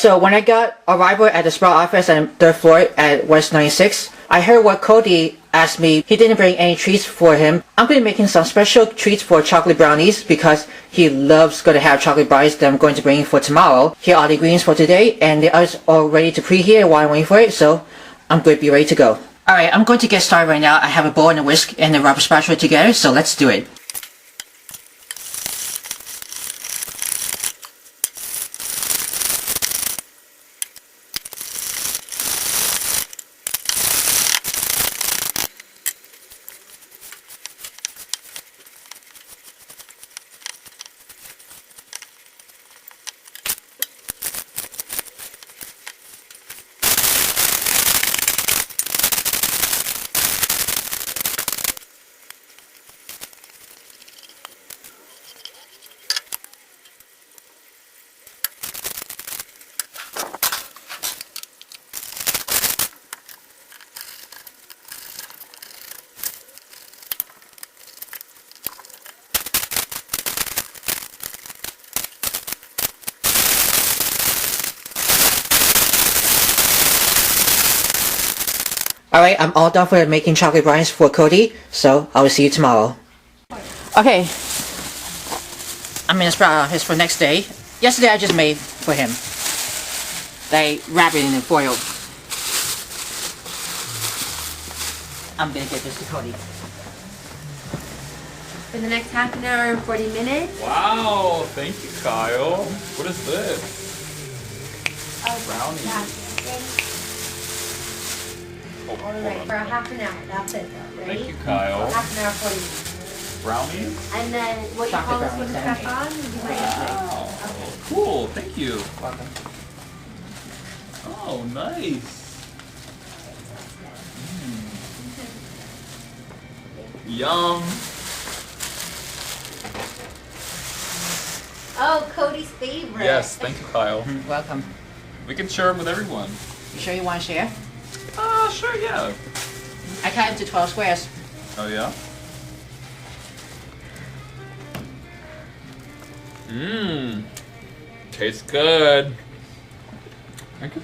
So when I got arrival at the Sprout office on the 3rd floor at West 96, I heard what Cody asked me. He didn't bring any treats for him. I'm going to be making some special treats for Chocolate Brownies because he loves going to have chocolate brownies that I'm going to bring for tomorrow. Here are the ingredients for today, and they are all ready to preheat while I'm waiting for it, so I'm going to be ready to go. Alright, I'm going to get started right now. I have a bowl and a whisk and a rubber spatula together, so let's do it. Alright, I'm all done for making chocolate brownies for Cody, so I will see you tomorrow. Okay, I'm in the Sprout office for next day. Yesterday I just made for him. They wrap it in the foil. I'm gonna get this to Cody. For the next half an hour and 40 minutes. Wow, thank you, Kyle. What is this? Brownies. Alright, for a half an hour. That's it though. Ready? Thank you, Kyle. Half an hour, 40 minutes. Brownies? And then what you call this with the stuff on? You might Wow. Okay. Cool, thank you. Welcome. Oh, nice. Yum. Oh, Cody's favorite. Yes, thank you, Kyle. Welcome. We can share them with everyone. You sure you want to share? Sure, yeah. I cut it into 12 squares. Oh, yeah? Mmm. Tastes good. Thank you.